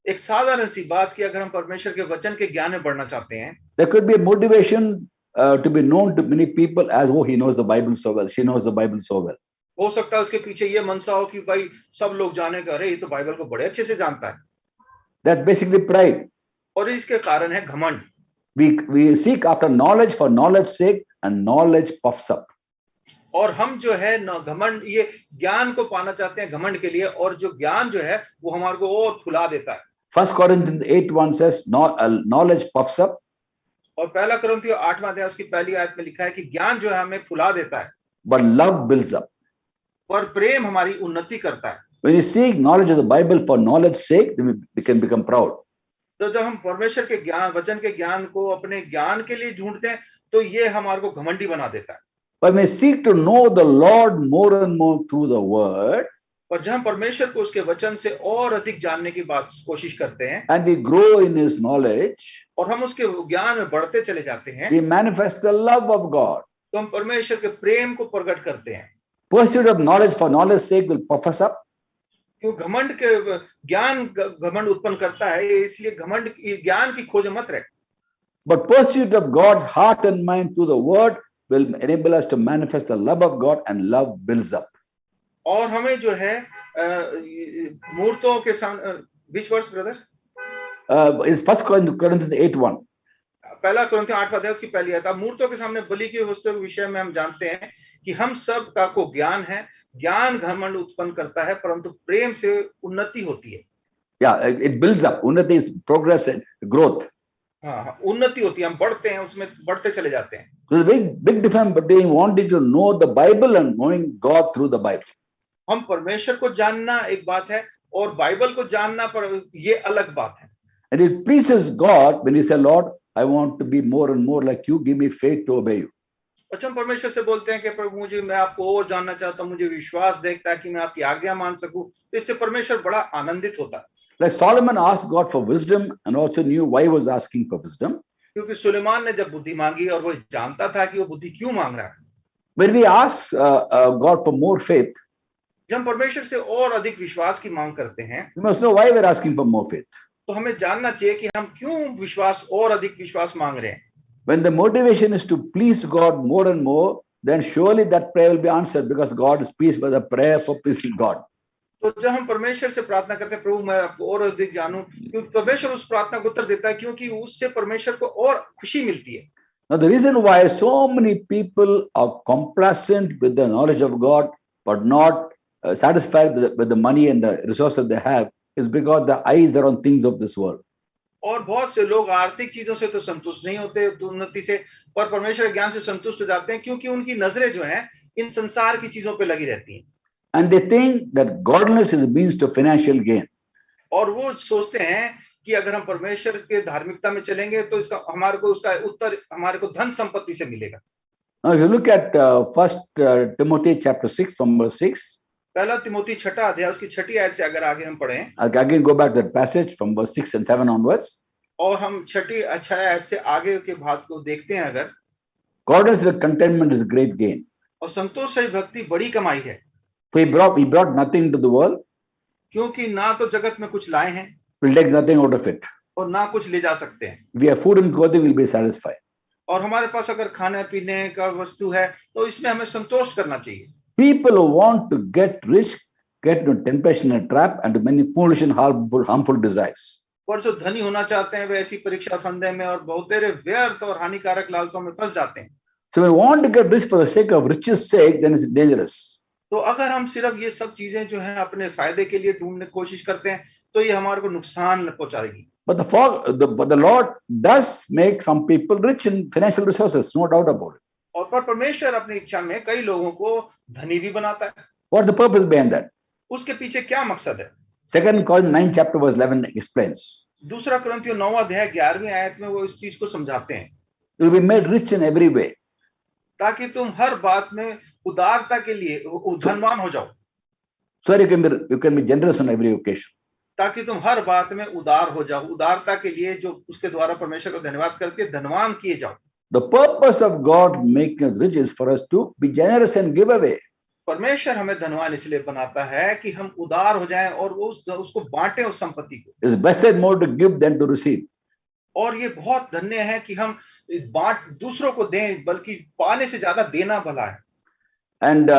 एक साधारण सी बात कि अगर हम परमेश्वर के वचन के ज्ञान में बढ़ना चाहते हैं, there could be a motivation to be known to many people as, oh, he knows the Bible so well, she knows the Bible so well. हो सकता है उसके पीछे ये मनसा हो कि भाई सब लोग जाने का, अरे ये तो बाइबल को बड़े अच्छे से जानता है। That's basically pride. और इसके कारण है घमंड। We seek after knowledge for knowledge's sake and knowledge puffs up. और हम जो है घमंड, ये ज्ञान को पाना चाहते हैं घमंड के लिए, और जो ज्ञान जो है वो हमारे को और फुला देता है। 1 Corinthians 8:1 says, knowledge puffs up. और पहला कुरिन्थियों 8वां अध्याय उसकी पहली आयत में लिखा है कि ज्ञान जो है हमें फुला देता है, but love builds up. और प्रेम हमारी उन्नति करता है। When you seek knowledge of the Bible for knowledge's sake, then we can become proud. तो जब हम परमेश्वर के ज्ञान, वचन के ज्ञान को अपने ज्ञान के लिए ढूंढते हैं तो ये हमारे को घमंडी बना देता है। But when we seek to know the Lord more and more through the word, और जब हम परमेश्वर को उसके वचन से और अधिक जानने की कोशिश करते हैं, and we grow in his knowledge, और हम उसके ज्ञान में बढ़ते चले जाते हैं, we manifest the love of God. तो हम परमेश्वर के प्रेम को प्रकट करते हैं। Pursuit of knowledge for knowledge's sake will puff us up. क्यों घमंड के ज्ञान घमंड उत्पन्न करता है, इसलिए घमंड ज्ञान की खोज मत रहे। But pursuit of God's heart and mind through the word will enable us to manifest the love of God, and love builds up. और हमें जो है मूर्तों के सामने, which verse brother? Is 1 Corinthians 8:1. पहला कुरिन्थियों 8वां अध्याय उसकी पहली आयत। मूर्तों के सामने बलि की वस्तुओं के विषय में हम जानते हैं कि हम सब का को ज्ञान है, ज्ञान घमंड उत्पन्न करता है परंतु प्रेम से उन्नति होती है। Yeah, it builds up. Unnati is progress and growth. हाँ, उन्नति होती है, हम बढ़ते हैं, उसमें बढ़ते चले जाते हैं। There's a big difference between wanting to know the Bible and knowing God through the Bible. हम परमेश्वर को जानना एक बात है और बाइबल को जानना पर ये अलग बात है। And it pleases God when you say, Lord, I want to be more and more like you. Give me faith to obey you. अच्छा, हम परमेश्वर से बोलते हैं कि प्रभु मुझे, मैं आपको और जानना चाहता हूँ, मुझे विश्वास दे ताकि मैं आपकी आज्ञा मान सकूं। तो इससे परमेश्वर बड़ा आनंदित होता है। Like Solomon asked God for wisdom and also knew why he was asking for wisdom. क्योंकि सुलेमान ने जब बुद्धि मांगी और वो जानता था कि वो बुद्धि क्यों मांग रहा है। When we ask God for more faith, जब हम परमेश्वर से और अधिक विश्वास की मांग करते हैं, we must know why we're asking for more faith. तो हमें जानना चाहिए कि हम क्यों विश्वास और अधिक विश्वास मांग रहे हैं। When the motivation is to please God more and more, then surely that prayer will be answered because God is pleased with the prayer for pleasing God. तो जब हम परमेश्वर से प्रार्थना करते हैं, प्रभु मैं आपको और अधिक जानूं, क्योंकि परमेश्वर उस प्रार्थना को उत्तर देता है, क्योंकि उससे परमेश्वर को और खुशी मिलती है। Now the reason why so many people are complacent with the knowledge of God but not satisfied with the money and the resources they have is because the eyes are on things of this world. और बहुत से लोग आर्थिक चीजों से तो संतुष्ट नहीं होते उन्नति से, पर परमेश्वर के ज्ञान से संतुष्ट हो जाते हैं, क्योंकि उनकी नजरें जो हैं इन संसार की चीजों पे लगी रहती हैं। And they think that godliness is a means to financial gain. और वो सोचते हैं कि अगर हम परमेश्वर के धार्मिकता में चलेंगे तो इसका हमारे को उसका उत्तर हमारे को धन संपत्ति से मिलेगा। Now if you look at 1 Timothy chapter 6 from verse 6, पहला तिमोथी 6 अध्याय उसकी 6 आयत से अगर आगे हम पढ़ें, I'll again go back to that passage from verse 6 and 7 onwards. और हम 6 आयत से आगे के भाग को देखते हैं, अगर Godliness with contentment is a great gain. और संतोष से भक्ति बड़ी कमाई है। For he brought nothing to the world, क्योंकि ना तो जगत में कुछ लाए हैं will take nothing out of it. और ना कुछ ले जा सकते हैं। If we have food and clothing, we'll be satisfied. और हमारे पास अगर खाने पीने का वस्तु है तो इसमें हमें संतोष करना चाहिए। People who want to get rich get into temptation and trap and to many foolish and harmful desires. और जो धनी होना चाहते हैं वे ऐसी परीक्षा फंदे में और बहुत तेरे व्यर्थ और हानिकारक लालसों में फंस जाते हैं। So when we want to get rich for the sake of riches sake, then it's dangerous. तो अगर हम सिर्फ ये सब चीजें जो है अपने फायदे के लिए ढूंढने की कोशिश करते हैं तो ये हमारे को नुकसान पहुंचाएगी। But the Lord does make some people rich in financial resources, no doubt about it. और पर परमेश्वर अपनी इच्छा में कई लोगों को धनी भी बनाता है। What's the purpose behind that? उसके पीछे क्या मकसद है? 2 Corinthians 9 chapter verse 11 explains. दूसरा कुरिन्थियों 9 अध्याय 11वीं आयत में वो इस चीज को समझाते हैं। You will be made rich in every way. ताकि तुम हर बात में उदारता के लिए धनवान हो जाओ। So you can be generous on every occasion. ताकि तुम हर बात में उदार हो जाओ, उदारता के लिए जो उसके द्वारा परमेश्वर को धन्यवाद करके धनवान किए जाओ। The purpose of God making us rich is for us to be generous and give away. परमेश्वर हमें धनवान इसलिए बनाता है कि हम उदार हो जाएं और उसको बांटें उस संपत्ति को। It's blessed more to give than to receive. और ये बहुत धन्य है कि हम दूसरों को दें, बल्कि पाने से ज्यादा देना भला है। And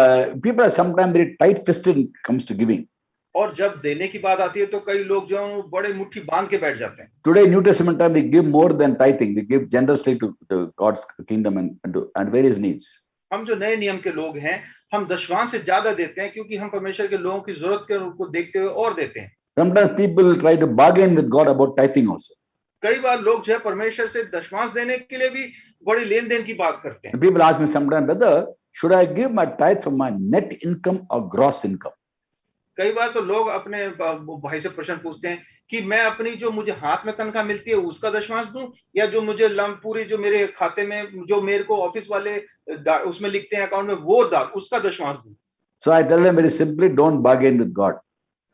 people are sometimes very tight-fisted when it comes to giving. और जब देने की बात आती है तो कई लोग जो बड़े मुट्ठी बांध के बैठ जाते हैं। Today, New Testament time, we give more than tithing. We give generously to God's kingdom and various needs. हम जो नए नियम के लोग हैं, हम दशवान से ज्यादा देते हैं क्योंकि हम परमेश्वर के लोगों की जरूरत को देखते हुए और देते हैं। Sometimes people try to bargain with God about tithing also. कई बार लोग जो है परमेश्वर से दशवांश देने के लिए भी बड़ी लेन देन की बात करते हैं। People ask me sometimes, brother, should I give my tithe from my net income or gross income? कई बार तो लोग अपने भाई से प्रश्न पूछते हैं कि मैं अपनी जो मुझे हाथ में तनख्वाह मिलती है उसका दशवांश दूं, या जो मुझे पूरी जो मेरे खाते में जो मेरे को ऑफिस वाले उसमें लिखते हैं अकाउंट में वो उसका दशवांश दूं। So I tell them very simply, don't bargain with God.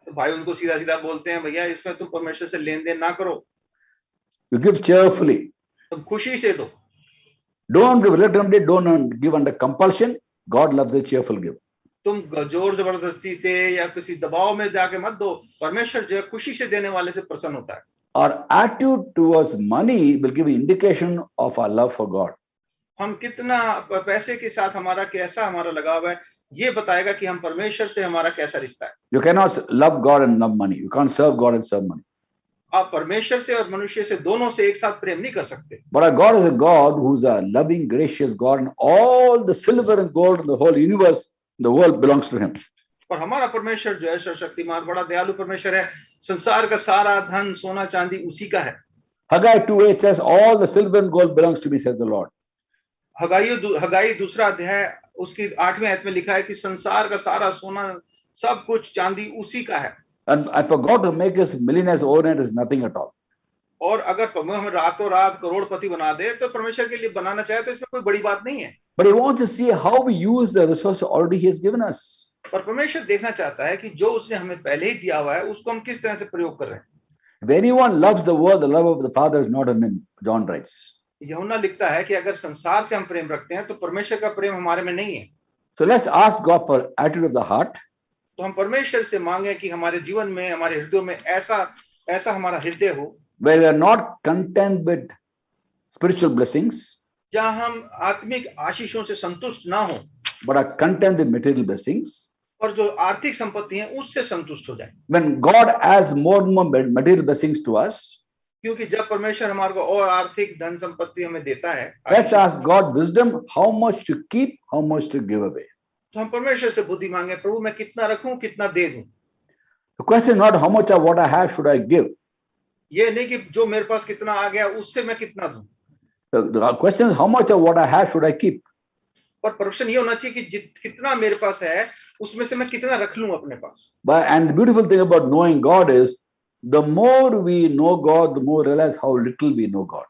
तो भाई उनको सीधा सीधा बोलते हैं, भैया इसमें तुम परमेश्वर से लेन देन ना करो, You give cheerfully. तुम खुशी से दो। Don't give reluctantly, don't give under compulsion. God loves a cheerful giver. तुम जोर जबरदस्ती से या किसी दबाव में जाके मत दो, परमेश्वर जो है खुशी से देने वाले से प्रसन्न होता है। Our attitude towards money will give an indication of our love for God. हम कितना पैसे के साथ कैसा हमारा लगाव है, ये बताएगा कि हम परमेश्वर से हमारा कैसा रिश्ता है। You cannot love God and love money. You can't serve God and serve money. आप परमेश्वर से और मनुष्य से दोनों से एक साथ प्रेम नहीं कर सकते। But our God is a God who's a loving, gracious God, and all the silver and gold in the whole universe, the world belongs to Him. और हमारा परमेश्वर जो है सर्वशक्तिमान बड़ा दयालु परमेश्वर है, संसार का सारा धन सोना चांदी उसी का है। Haggai 2:8 says, all the silver and gold belongs to me, says the Lord. हगाई दूसरा अध्याय उसकी 8वें आयत में लिखा है कि संसार का सारा सोना सब कुछ चांदी उसी का है। And for God to make us millionaires overnight is nothing at all. और अगर तुम्हें हम रातों रात करोड़पति बना दे तो परमेश्वर के लिए बनाना चाहे तो इसमें कोई बड़ी बात नहीं है, But He wants to see how we use the resource already He has given us. पर परमेश्वर देखना चाहता है कि जो उसने हमें पहले ही दिया हुआ है उसको हम किस तरह से प्रयोग कर रहे हैं। If anyone loves the world, the love of the Father is not in him, John writes. यूहन्ना लिखता है कि अगर संसार से हम प्रेम रखते हैं तो परमेश्वर का प्रेम हमारे में नहीं है। So let's ask God for attitude of the heart. तो हम परमेश्वर से मांगे कि हमारे जीवन में, हमारे हृदय में ऐसा हमारा हृदय हो Where we are not content with spiritual blessings, जहाँ हम आत्मिक आशीषों से संतुष्ट ना हो, but are content with material blessings. और जो आर्थिक संपत्ति है उससे संतुष्ट हो जाए। When God adds more and more material blessings to us, क्योंकि जब परमेश्वर हमारे को और आर्थिक धन संपत्ति हमें देता है, let's ask God wisdom, how much to keep, how much to give away. तो हम परमेश्वर से बुद्धि मांगे, प्रभु मैं कितना रखूं, कितना दे दूं। The question is not how much of what I have should I give. ये नहीं कि जो मेरे पास कितना आ गया उससे मैं कितना दूं। The question is how much of what I have should I keep. पर प्रश्न ये होना चाहिए कि कितना मेरे पास है उसमें से मैं कितना रख लूं अपने पास। But and the beautiful thing about knowing God is the more we know God, the more realize how little we know God.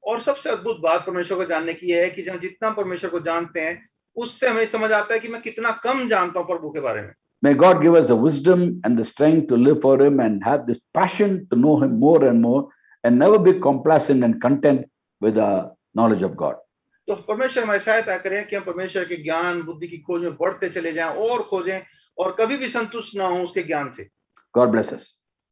और सबसे अद्भुत बात परमेश्वर को जानने की है कि जब जितना परमेश्वर को जानते हैं उससे हमें समझ आता है कि मैं कितना कम जानता हूं प्रभु के बारे में। May God give us the wisdom and the strength to live for Him and have this passion to know Him more and more and never be complacent and content with the knowledge of God. तो परमेश्वर हमारी सहायता करें कि हम परमेश्वर के ज्ञान बुद्धि की खोज में बढ़ते चले जाएं और खोजें और कभी भी संतुष्ट ना हो उसके ज्ञान से। God bless us.